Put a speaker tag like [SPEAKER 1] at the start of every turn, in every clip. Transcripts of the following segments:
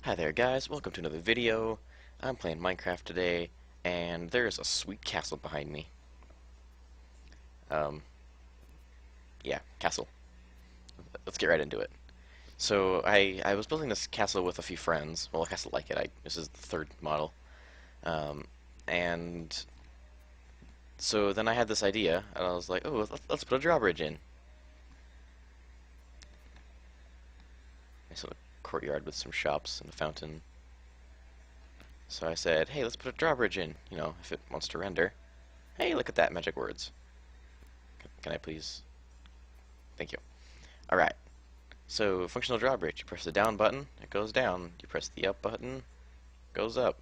[SPEAKER 1] Hi there guys, welcome to another video. I'm playing Minecraft today, and there's a sweet castle behind me. Um, yeah, castle. Let's get right into it. So I was building this castle with a few friends. Well, a castle like it. This is the third model. Um, and so then I had this idea, and I was like, oh, let's put a drawbridge in. Nice little courtyard with some shops and a fountain. So I said, hey, let's put a drawbridge in, if it wants to render. Hey, look at that, magic words. Can I please? Thank you. Alright. So, functional drawbridge. You press the down button, it goes down. You press the up button, goes up.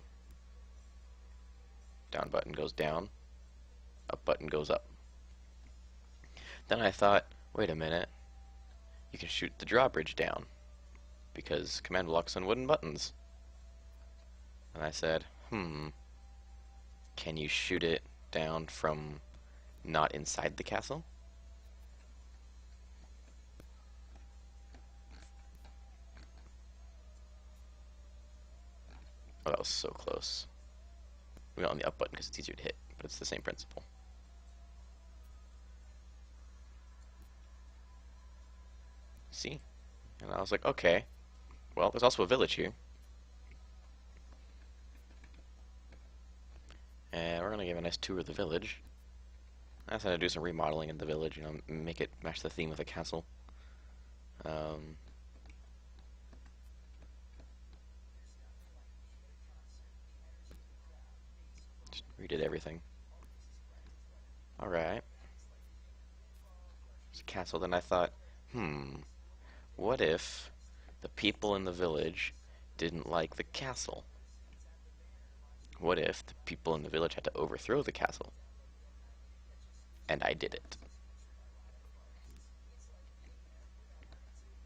[SPEAKER 1] Down button goes down. Up button goes up. Then I thought, wait a minute, you can shoot the drawbridge down because command blocks on wooden buttons. And I said, can you shoot it down from not inside the castle? Oh, that was so close. We went on the up button because it's easier to hit, but it's the same principle. See? And I was like, okay, well, there's also a village here. And we're going to give a nice tour of the village. I decided to do some remodeling in the village, make it match the theme of the castle. Um, just redid everything. Alright. It's a castle. Then I thought, what if the people in the village didn't like the castle? What if the people in the village had to overthrow the castle? And I did it.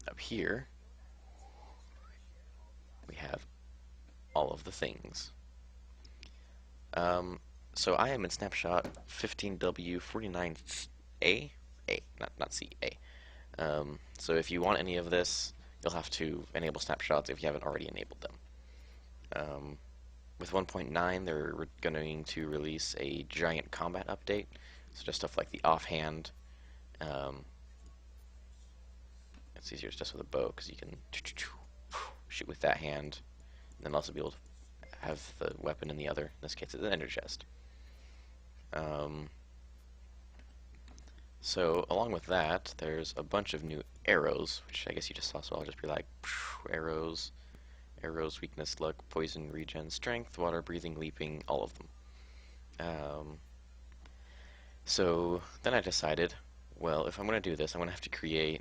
[SPEAKER 1] Up here, we have all of the things. Um, so I am in snapshot 15W49A. A, not C, A. So if you want any of this, you'll have to enable snapshots if you haven't already enabled them. With 1.9, they're going to release a giant combat update, so just stuff like the offhand. It's easier just with a bow because you can shoot with that hand, and then also be able to have the weapon in the other. In this case, it's an ender chest. So along with that, there's a bunch of new arrows, which I guess you just saw. So I'll just be like arrows. Arrows, weakness, luck, poison, regen, strength, water, breathing, leaping, all of them. So then I decided, well, if I'm going to do this, I'm going to have to create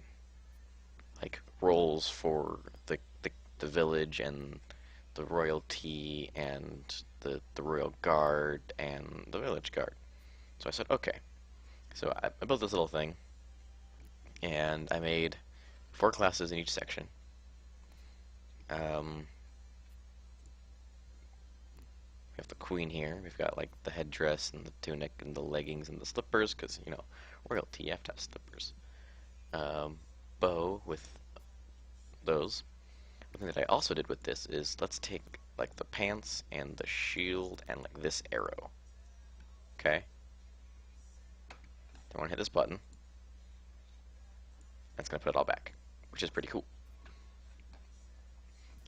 [SPEAKER 1] like roles for the village and the royalty and the royal guard and the village guard. So I said, okay. So I built this little thing, and I made 4 classes in each section. We have the queen here. We've got like the headdress and the tunic and the leggings and the slippers, because royalty, you have to have slippers. Bow with those. One thing that I also did with this is let's take like the pants and the shield and like this arrow. Okay. Then I want to hit this button. That's gonna put it all back, which is pretty cool.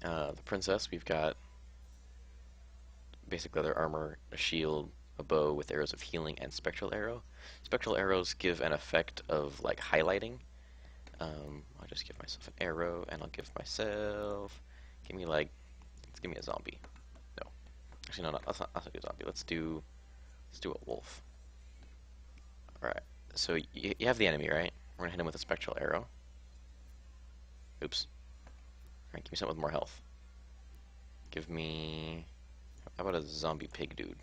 [SPEAKER 1] The princess, we've got basic leather armor, a shield, a bow with arrows of healing, and spectral arrow. Spectral arrows give an effect of like highlighting. I'll just give myself an arrow, and I'll give myself. Let's give me a zombie. No, actually no, let's not do a zombie. Let's do a wolf. All right. So you have the enemy, right? We're gonna hit him with a spectral arrow. Oops. All right, give me something with more health. Give me. How about a zombie pig dude?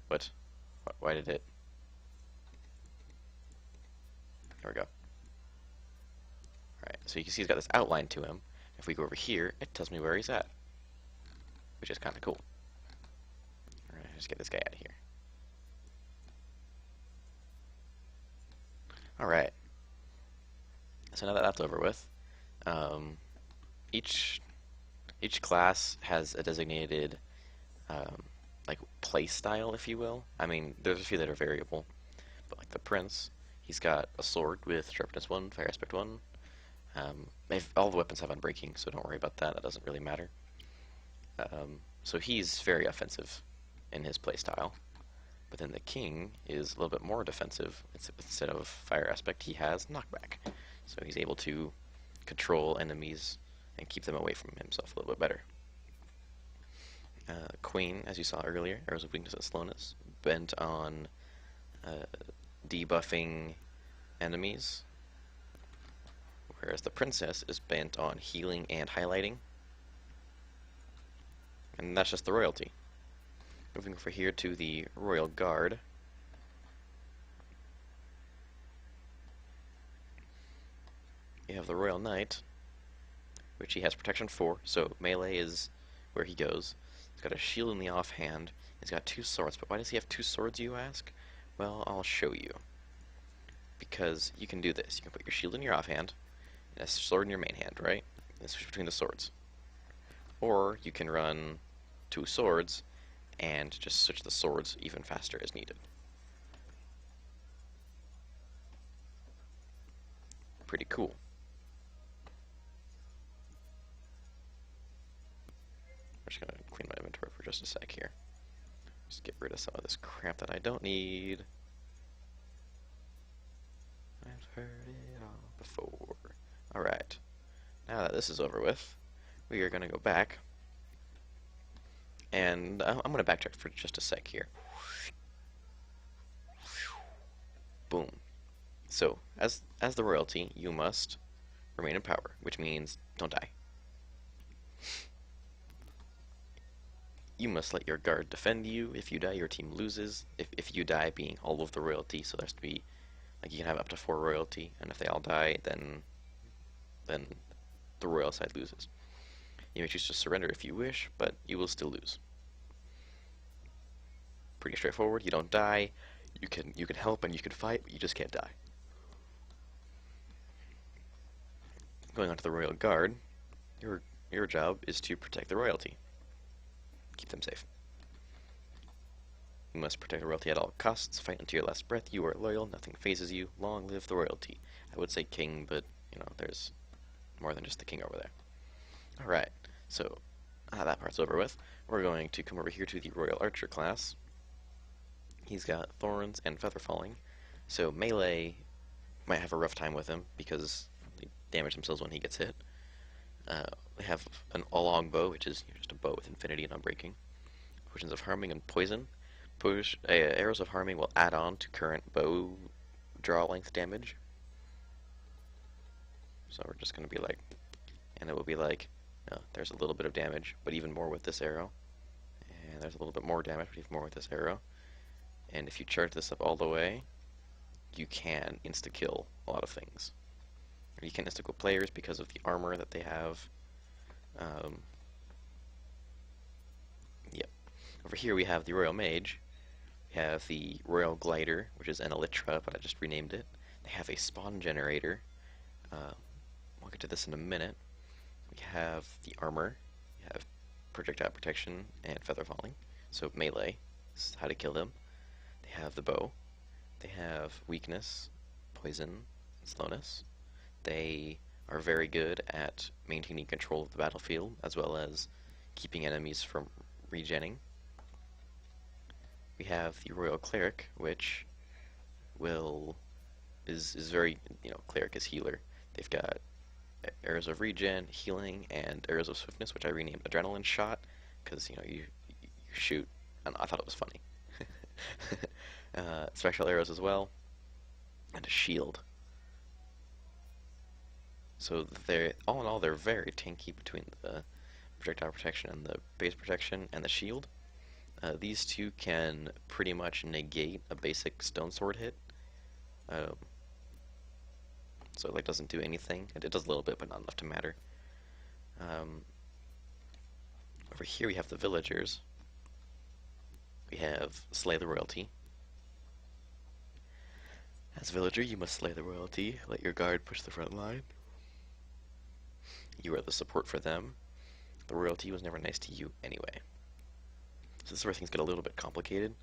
[SPEAKER 1] What? Why did it? There we go. Alright, so you can see he's got this outline to him. If we go over here, it tells me where he's at, which is kind of cool. Alright, just get this guy out of here. Alright. So now that that's over with, Um, each each class has a designated um, like play style, if you will. I mean, there's a few that are variable, but like the prince, he's got a sword with sharpness 1, fire aspect 1. All the weapons have unbreaking, so don't worry about that. That doesn't really matter. So he's very offensive in his playstyle. But then the king is a little bit more defensive. Instead of fire aspect, he has knockback. So he's able to control enemies and keep them away from himself a little bit better. Queen, as you saw earlier, arrows of weakness and slowness, bent on uh, debuffing enemies, whereas the princess is bent on healing and highlighting. And that's just the royalty. Moving over here to the royal guard. You have the royal knight, which he has protection 4, so melee is where he goes. He's got a shield in the offhand. He's got 2 swords, but why does he have 2 swords, you ask? Well, I'll show you. Because you can do this. You can put your shield in your offhand, and a sword in your main hand, right? And switch between the swords. Or you can run 2 swords and just switch the swords even faster as needed. Pretty cool. I'm just going to clean my inventory for just a sec here. Just get rid of some of this crap that I don't need. I've heard it all before. Alright, now that this is over with, we are going to go back, and I'm going to backtrack for just a sec here. Boom. So, as the royalty, you must remain in power, which means don't die. You must let your guard defend you. If you die, your team loses. If you die, being all of the royalty, so there has to be, like, you can have up to 4 royalty, and if they all die, then the royal side loses. You may choose to surrender if you wish, but you will still lose. Pretty straightforward. You don't die. You can help and you can fight, but you just can't die. Going on to the royal guard, your job is to protect the royalty. Keep them safe. You must protect the royalty at all costs. Fight until your last breath. You are loyal. Nothing phases you. Long live the royalty. I would say king, but there's more than just the king over there. All right. So that part's over with. We're going to come over here to the royal archer class. He's got thorns and feather falling. So melee might have a rough time with him because they damage themselves when he gets hit. They have a long bow, which is just a bow with infinity and unbreaking. Potions of harming and poison. Arrows of harming will add on to current bow draw length damage. So we're just going to be like, and it will be like, there's a little bit of damage, but even more with this arrow. And there's a little bit more damage, but even more with this arrow. And if you charge this up all the way, you can insta-kill a lot of things. You can insta-kill players because of the armor that they have. Yep. Over here we have the Royal Mage. We have the Royal Glider, which is an Elytra, but I just renamed it. They have a spawn generator. We'll get to this in a minute. We have the armor. We have projectile protection and feather falling. So melee is how to kill them. They have the bow. They have weakness, poison, and slowness. They are very good at maintaining control of the battlefield, as well as keeping enemies from regenning. We have the Royal Cleric, which is very, Cleric is healer. They've got arrows of regen, healing, and arrows of swiftness, which I renamed Adrenaline Shot, because, you shoot, and I thought it was funny. Spectral arrows as well, and a shield. So all in all, they're very tanky between the projectile protection and the base protection and the shield. These two can pretty much negate a basic stone sword hit. So it doesn't do anything. It does a little bit, but not enough to matter. Over here we have the villagers. We have Slay the Royalty. As a villager, you must slay the royalty. Let your guard push the front line. You are the support for them. The royalty was never nice to you anyway. So this is where things get a little bit complicated.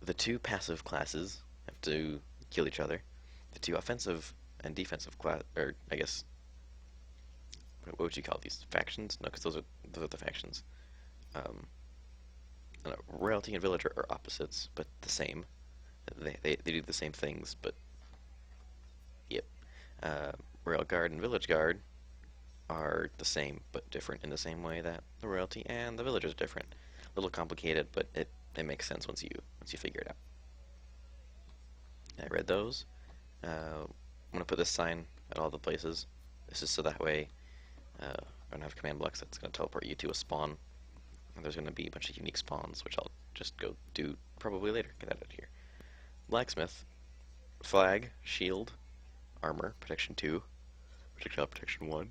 [SPEAKER 1] The two passive classes have to kill each other. The two offensive and defensive class, or I guess, what would you call these? Factions? No, because those are the factions. Um, I don't know, royalty and villager are opposites, but the same. They do the same things, but yep. Uh, Royal Guard and Village Guard are the same, but different in the same way that the royalty and the villagers are different. A little complicated, but it makes sense once you figure it out. I read those. I'm gonna put this sign at all the places. This is so that way I don't have command blocks that's gonna teleport you to a spawn. And there's gonna be a bunch of unique spawns, which I'll just go do probably later. Get out of here. Blacksmith, flag, shield, armor, protection 2, projectile protection 1.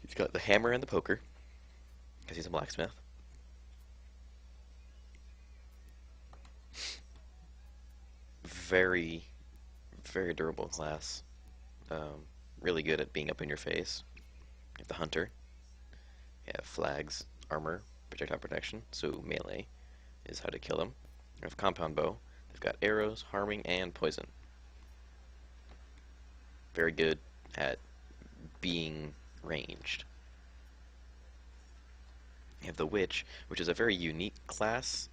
[SPEAKER 1] He's got the hammer and the poker, because he's a blacksmith. Very, very durable class. Really good at being up in your face. You have the hunter. You have flags, armor, projectile protection, so melee is how to kill them. You have compound bow. They've got arrows, harming, and poison. Very good at being ranged. You have the witch, which is a very unique class.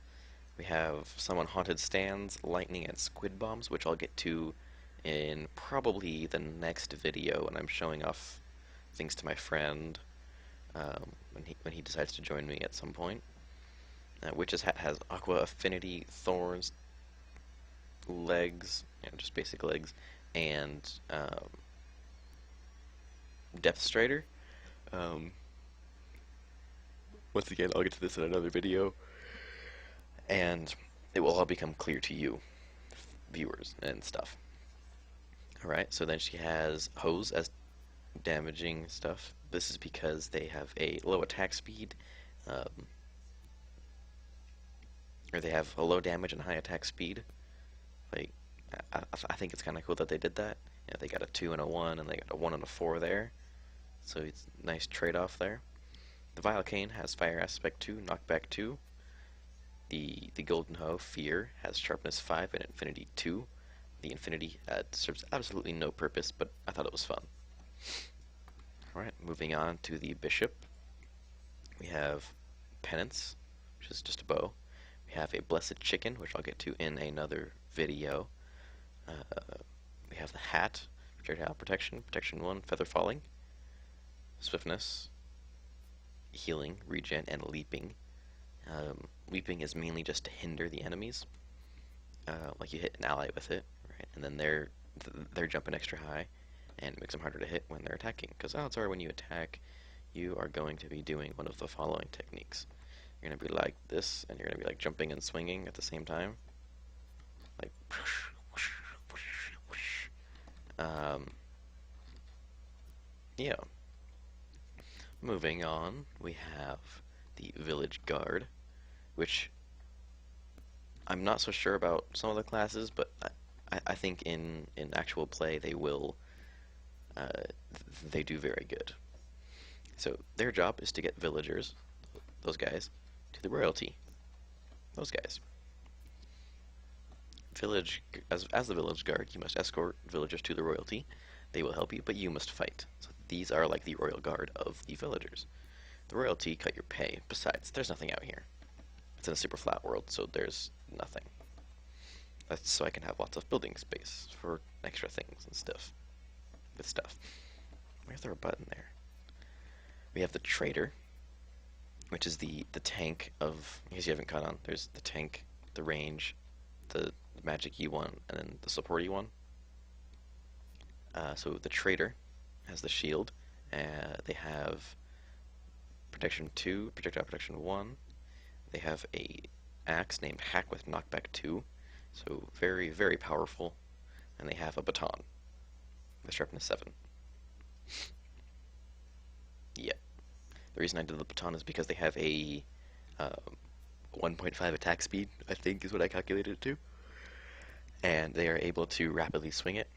[SPEAKER 1] We have some on haunted stands, lightning, and squid bombs, which I'll get to in probably the next video when I'm showing off things to my friend when he decides to join me at some point. Witch's hat has aqua affinity, thorns, legs, just basic legs, and depth strider. Once again, I'll get to this in another video, and it will all become clear to you, viewers and stuff. Alright, so then she has hose as damaging stuff. This is because they have a low attack speed, or they have a low damage and high attack speed. Like, I think it's kind of cool that they did that. You know, they got a 2 and a 1, and they got a 1 and a 4 there. So it's a nice trade-off there. The Vile Cane has Fire Aspect 2, Knockback 2. The Golden Hoe, Fear, has Sharpness 5 and Infinity 2. The Infinity serves absolutely no purpose, but I thought it was fun. Alright, moving on to the Bishop. We have Penance, which is just a bow. We have a Blessed Chicken, which I'll get to in another video. We have the Hat, Projectile Protection, Protection 1, Feather Falling, Swiftness, Healing, Regen, and Leaping. Leaping is mainly just to hinder the enemies. Like you hit an ally with it, right? And then they're jumping extra high, and it makes them harder to hit when they're attacking. Because odds are when you attack, you are going to be doing one of the following techniques. You're going to be like this, and you're going to be like jumping and swinging at the same time. Like, yeah. Moving on, we have the Village Guard, which I'm not so sure about some of the classes, but I think in actual play they will, they do very good. So their job is to get villagers, those guys, to the royalty, those guys. As the Village Guard, you must escort villagers to the royalty. They will help you, but you must fight. So these are like the royal guard of the villagers. The royalty cut your pay. Besides, there's nothing out here. It's in a super flat world, so there's nothing. That's so I can have lots of building space for extra things and stuff. With stuff. Why is there a button there? We have the Trader, which is the tank of, in case you haven't caught on, there's the tank, the range, the magic-y one, and then the support-y one. So the Trader has the shield. They have protection 2, projectile protection 1. They have a axe named Hack with knockback 2, so very, very powerful. And they have a baton with sharpness 7. Yep. The reason I did the baton is because they have a 1.5 attack speed, I think is what I calculated it to. And they are able to rapidly swing it.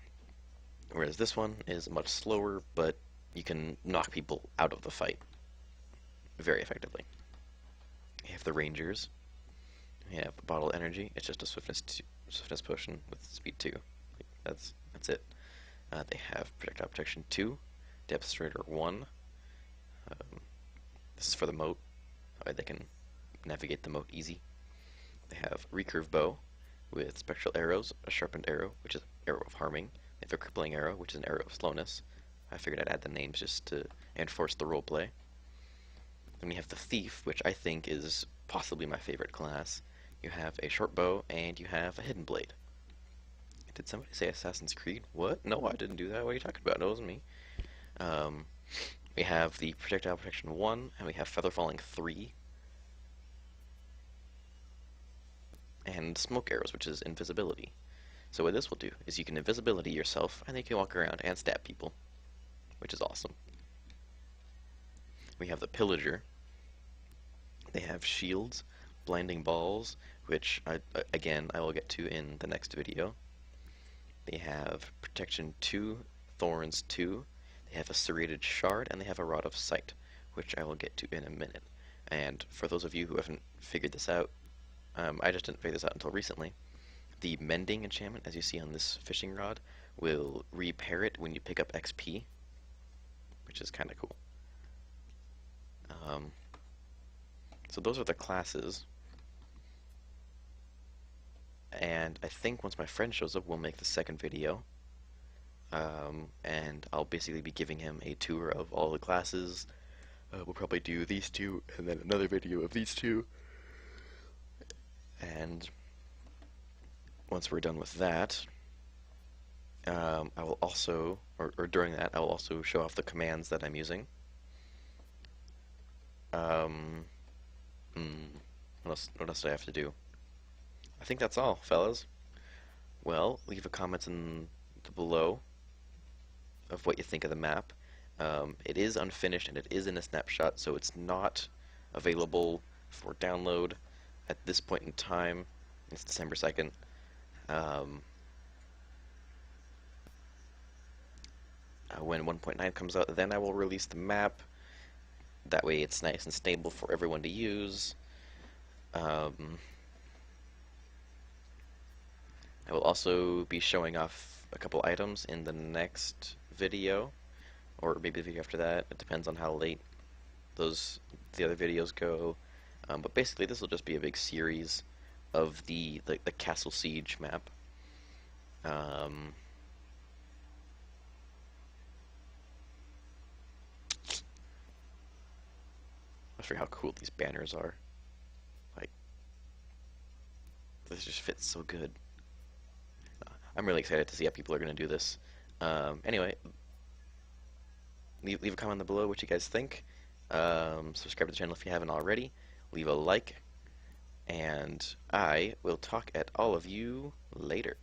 [SPEAKER 1] Whereas this one is much slower, but you can knock people out of the fight very effectively. You have the Rangers. You have Bottle Energy. It's just a swiftness potion with speed 2. That's it. They have Projectile Protection 2, Devastator 1. This is for the moat. They can navigate the moat easy. They have Recurve Bow with Spectral Arrows, a Sharpened Arrow, which is an arrow of harming. They have a Crippling Arrow, which is an arrow of slowness. I figured I'd add the names just to enforce the roleplay. Then we have the Thief, which I think is possibly my favorite class. You have a short bow and you have a hidden blade. Did somebody say Assassin's Creed? What? No, I didn't do that. What are you talking about? No, it wasn't me. We have the Projectile Protection 1, and we have Feather Falling 3, and Smoke Arrows, which is invisibility. So what this will do is you can invisibility yourself, and then you can walk around and stab people, which is awesome. We have the Pillager. They have shields, blinding balls, which, again, I will get to in the next video. They have Protection 2, Thorns 2, they have a Serrated Shard, and they have a Rod of Sight, which I will get to in a minute. And for those of you who haven't figured this out, I just didn't figure this out until recently, the Mending enchantment, as you see on this fishing rod, will repair it when you pick up XP, which is kind of cool. So those are the classes. And I think once my friend shows up, we'll make the second video. And I'll basically be giving him a tour of all the classes. We'll probably do these two, and then another video of these two. And once we're done with that, I will also, or during that, I will also show off the commands that I'm using. What else do I have to do? I think that's all, fellas. Well, leave a comment in below of what you think of the map. It is unfinished and it is in a snapshot, so it's not available for download at this point in time. It's December 2nd. When 1.9 comes out, then I will release the map. That way it's nice and stable for everyone to use. I will also be showing off a couple items in the next video, or maybe the video after that. It depends on how late the other videos go. But basically, this will just be a big series of the Castle Siege map. I forget how cool these banners are. Like, this just fits so good. I'm really excited to see how people are going to do this. Anyway, leave a comment below what you guys think. Subscribe to the channel if you haven't already. Leave a like. And I will talk at all of you later.